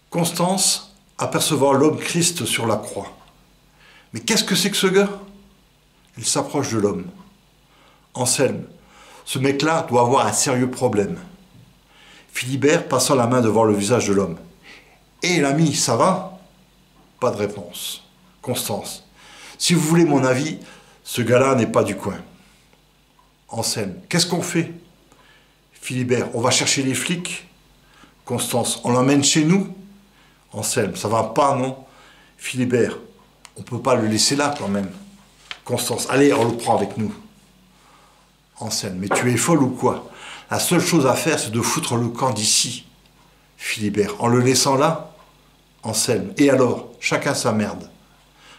Constance apercevant l'homme Christ sur la croix. Mais qu'est-ce que c'est que ce gars? Il s'approche de l'homme. Anselme, ce mec-là doit avoir un sérieux problème. Philibert passant la main devant le visage de l'homme. Hé l'ami, ça va? Pas de réponse. Constance, si vous voulez mon avis, ce gars-là n'est pas du coin. Anselme, qu'est-ce qu'on fait? Philibert, on va chercher les flics. Constance, on l'emmène chez nous. Anselme, ça va pas, non? Philibert, on peut pas le laisser là quand même. Constance, allez, on le prend avec nous. Anselme, mais tu es folle ou quoi? La seule chose à faire, c'est de foutre le camp d'ici. Philibert, en le laissant là? Anselme, et alors? Chacun sa merde.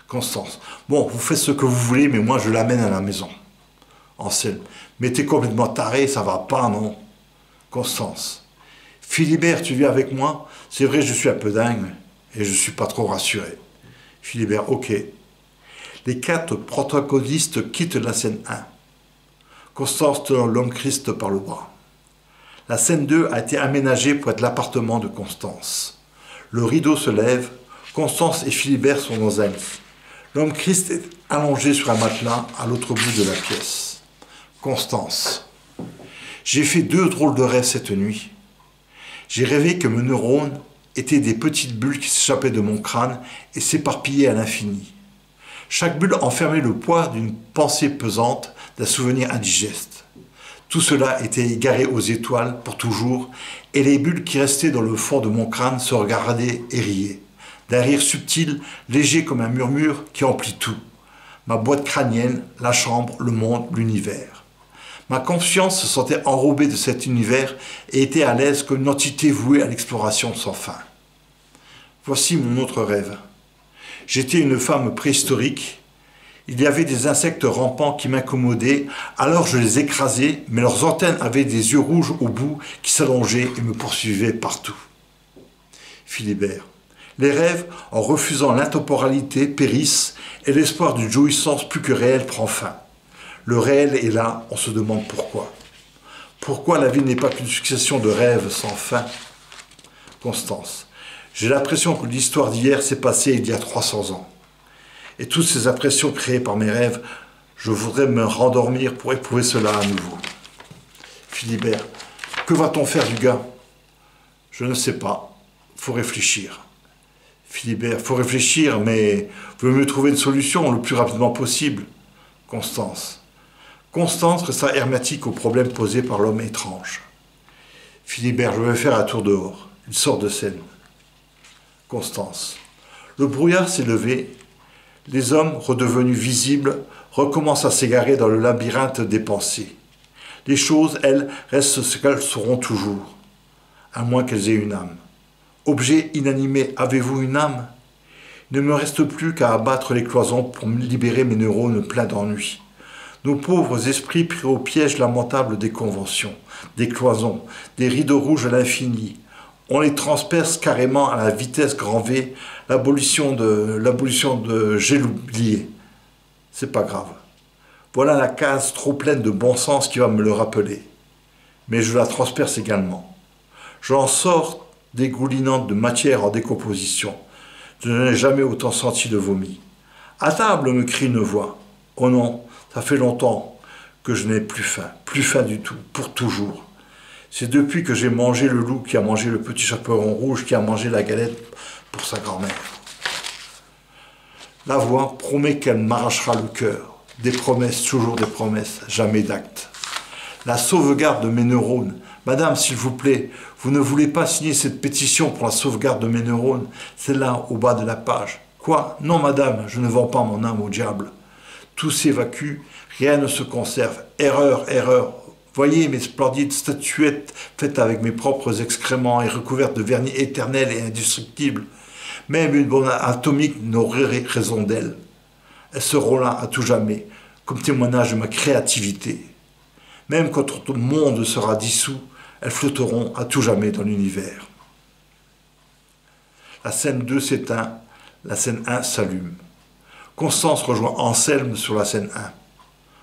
Constance, bon, vous faites ce que vous voulez, mais moi je l'amène à la maison. Anselme, mais t'es complètement taré, ça va pas, non? Constance, Philibert, tu viens avec moi? C'est vrai, je suis un peu dingue, et je suis pas trop rassuré. Philibert, ok. Les 4 protagonistes quittent la scène 1. Constance tenant l'homme Christ par le bras. La scène 2 a été aménagée pour être l'appartement de Constance. Le rideau se lève, Constance et Philibert sont dans un lit. L'homme Christ est allongé sur un matelas à l'autre bout de la pièce. Constance. J'ai fait 2 drôles de rêves cette nuit. J'ai rêvé que mes neurones étaient des petites bulles qui s'échappaient de mon crâne et s'éparpillaient à l'infini. Chaque bulle enfermait le poids d'une pensée pesante, d'un souvenir indigeste. Tout cela était égaré aux étoiles pour toujours, et les bulles qui restaient dans le fond de mon crâne se regardaient et riaient, d'un rire subtil, léger comme un murmure qui emplit tout. Ma boîte crânienne, la chambre, le monde, l'univers. Ma conscience se sentait enrobée de cet univers et était à l'aise comme une entité vouée à l'exploration sans fin. Voici mon autre rêve. J'étais une femme préhistorique. Il y avait des insectes rampants qui m'accommodaient, alors je les écrasais, mais leurs antennes avaient des yeux rouges au bout qui s'allongeaient et me poursuivaient partout. Philibert. Les rêves, en refusant l'intemporalité, périssent et l'espoir d'une jouissance plus que réelle prend fin. Le réel est là, on se demande pourquoi. Pourquoi la vie n'est pas qu'une succession de rêves sans fin? Constance. J'ai l'impression que l'histoire d'hier s'est passée il y a 300 ans. Et toutes ces impressions créées par mes rêves, je voudrais me rendormir pour éprouver cela à nouveau. Philibert. Que va-t-on faire du gars? Je ne sais pas. Faut réfléchir. Philibert. Faut réfléchir, mais vous mieux trouver une solution le plus rapidement possible. Constance. Constance resta hermétique au problème posé par l'homme étrange. Philibert. Je vais faire un tour dehors. Il sort de scène. Constance. Le brouillard s'est levé. Les hommes, redevenus visibles, recommencent à s'égarer dans le labyrinthe des pensées. Les choses, elles, restent ce qu'elles seront toujours, à moins qu'elles aient une âme. Objet inanimé, avez-vous une âme? Il ne me reste plus qu'à abattre les cloisons pour me libérer mes neurones pleins d'ennui. Nos pauvres esprits pris au piège lamentable des conventions, des cloisons, des rideaux rouges à l'infini. On les transperce carrément à la vitesse grand V, l'abolition de j'ai oublié. C'est pas grave. Voilà la case trop pleine de bon sens qui va me le rappeler. Mais je la transperce également. J'en sors dégoulinante de matière en décomposition. Je n'ai jamais autant senti de vomi. À table, me crie une voix. Oh non, ça fait longtemps que je n'ai plus faim du tout, pour toujours. C'est depuis que j'ai mangé le loup qui a mangé le petit chaperon rouge qui a mangé la galette pour sa grand-mère. La voix promet qu'elle m'arrachera le cœur. Des promesses, toujours des promesses, jamais d'actes. La sauvegarde de mes neurones. Madame, s'il vous plaît, vous ne voulez pas signer cette pétition pour la sauvegarde de mes neurones? C'est là, au bas de la page. Quoi? Non, madame, je ne vends pas mon âme au diable. Tout s'évacue, rien ne se conserve. Erreur, erreur. Voyez mes splendides statuettes faites avec mes propres excréments et recouvertes de vernis éternel et indestructible. Même une bombe atomique n'aurait raison d'elles. Elles seront là à tout jamais, comme témoignage de ma créativité. Même quand notre monde sera dissous, elles flotteront à tout jamais dans l'univers. La scène 2 s'éteint, la scène 1 s'allume. Constance rejoint Anselme sur la scène 1.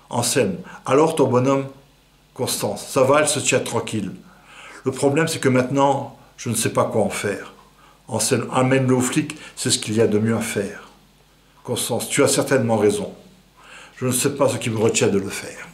Anselme, alors ton bonhomme? Constance, ça va, elle se tient tranquille. Le problème, c'est que maintenant, je ne sais pas quoi en faire. Anselme, amène-le aux flics, c'est ce qu'il y a de mieux à faire. Constance, tu as certainement raison. Je ne sais pas ce qui me retient de le faire.